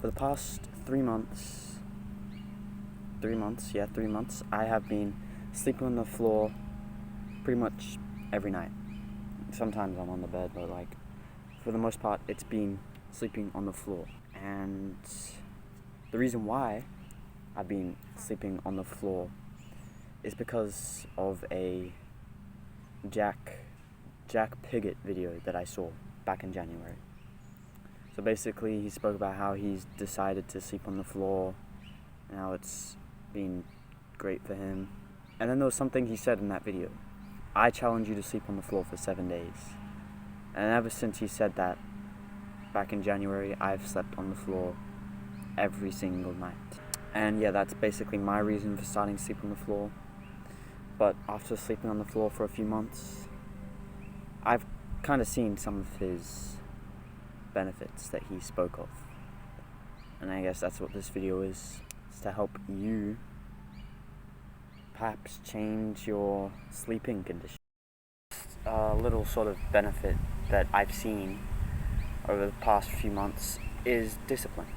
For the past 3 months, I have been sleeping on the floor pretty much every night. Sometimes I'm on the bed, but for the most part, it's been sleeping on the floor. And the reason why I've been sleeping on the floor is because of a Jak Piggott video that I saw back in January. So basically, he spoke about how he's decided to sleep on the floor, and how it's been great for him. And then there was something he said in that video. I challenge you to sleep on the floor for 7 days. And ever since he said that, back in January, I've slept on the floor every single night. And yeah, that's basically my reason for starting to sleep on the floor. But after sleeping on the floor for a few months, I've kind of seen some of his benefits that he spoke of. And I guess that's what this video is. It's to help you perhaps change your sleeping condition. A little sort of benefit that I've seen over the past few months is discipline.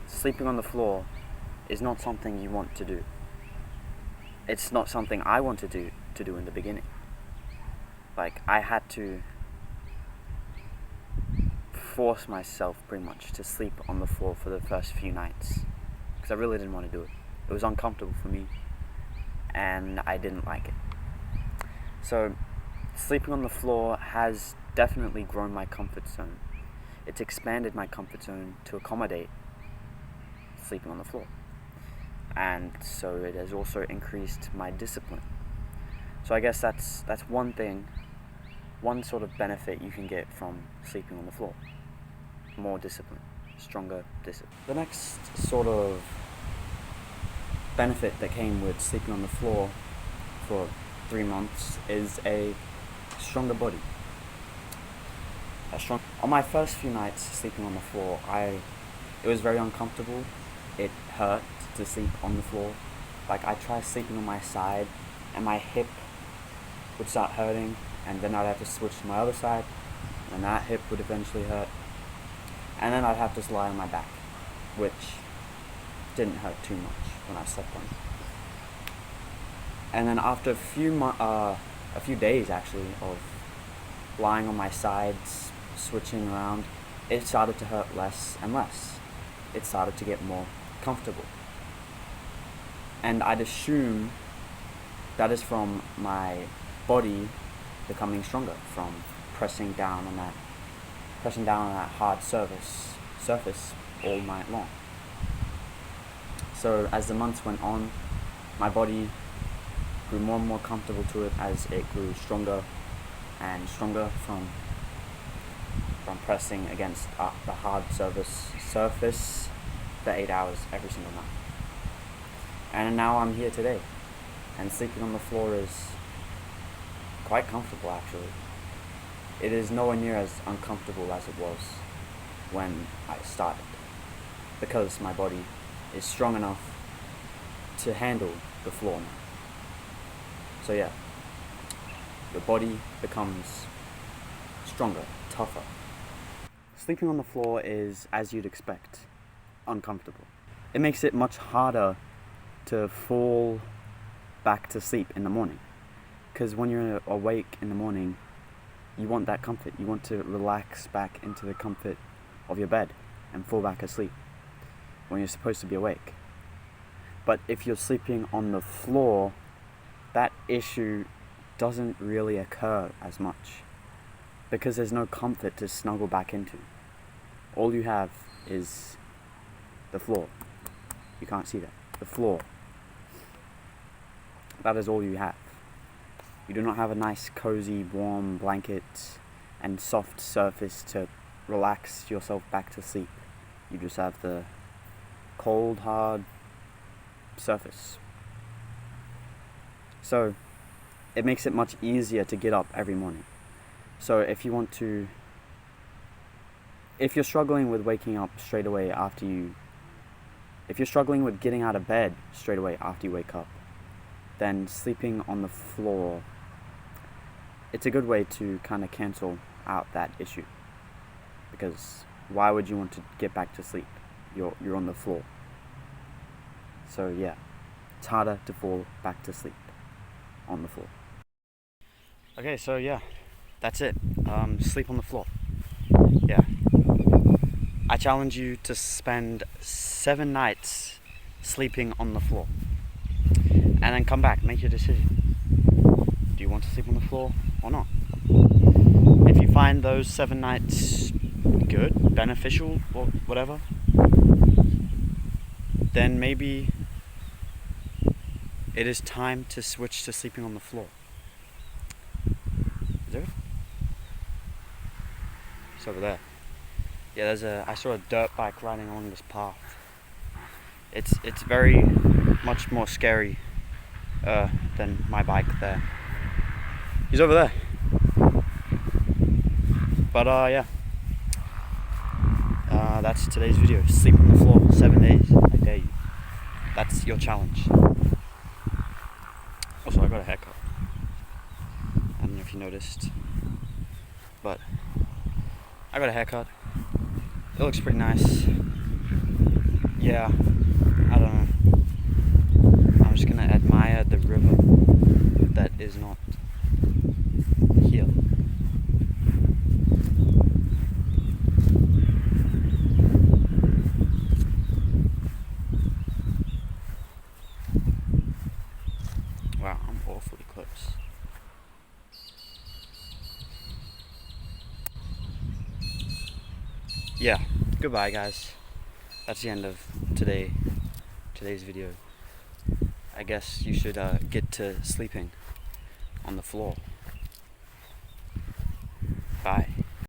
Sleeping on the floor is not something you want to do. It's not something I wanted to do in the beginning. I had to force myself pretty much to sleep on the floor for the first few nights, because I really didn't want to do it. It was uncomfortable for me, and I didn't like it. So sleeping on the floor has definitely grown my comfort zone. It's expanded my comfort zone to accommodate sleeping on the floor. And so it has also increased my discipline. So I guess that's one sort of benefit you can get from sleeping on the floor. More discipline, stronger discipline. The next sort of benefit that came with sleeping on the floor for 3 months is a stronger body. On my first few nights sleeping on the floor, it was very uncomfortable. It hurt to sleep on the floor. I tried sleeping on my side, and my hip would start hurting, and then I'd have to switch to my other side, and that hip would eventually hurt, and then I'd have to just lie on my back, which didn't hurt too much when I slept on it. And then after a few days actually of lying on my sides, switching around, it started to hurt less and less. It started to get more comfortable. And I'd assume that is from my body becoming stronger, from pressing down on that hard surface all night long. So as the months went on, my body grew more and more comfortable to it as it grew stronger and stronger from pressing against the hard surface for 8 hours every single night. And now I'm here today, and sleeping on the floor is quite comfortable actually. It is nowhere near as uncomfortable as it was when I started, because my body is strong enough to handle the floor now. So yeah, your body becomes stronger, tougher. Sleeping on the floor is, as you'd expect, uncomfortable. It makes it much harder to fall back to sleep in the morning, because when you're awake in the morning, you want that comfort. You want to relax back into the comfort of your bed and fall back asleep when you're supposed to be awake. But if you're sleeping on the floor, that issue doesn't really occur as much, because there's no comfort to snuggle back into. All you have is the floor. You can't see that. The floor. That is all you have. You do not have a nice, cozy, warm blanket and soft surface to relax yourself back to sleep. You just have the cold, hard surface. So it makes it much easier to get up every morning. So if you're struggling with waking up straight away if you're struggling with getting out of bed straight away after you wake up, then sleeping on the floor, it's a good way to kind of cancel out that issue, because why would you want to get back to sleep? You're on the floor. So yeah, it's harder to fall back to sleep on the floor. Okay, so yeah, that's it. Sleep on the floor. Yeah. I challenge you to spend 7 nights sleeping on the floor. And then come back, make your decision. Do you want to sleep on the floor or not? If you find those 7 nights good, beneficial, or whatever, then maybe it is time to switch to sleeping on the floor. Is there? It's over there. Yeah, I saw a dirt bike riding along this path. It's very much more scary than my bike there. He's over there. But yeah. That's today's video. Sleep on the floor 7 days. I dare you. That's your challenge. Also, I got a haircut. I don't know if you noticed, but I got a haircut. It looks pretty nice. Yeah, I don't know. I'm just gonna admire the river that is not here. Wow, I'm awfully close. Yeah, goodbye guys. That's the end of today's video. I guess you should get to sleeping on the floor. Bye.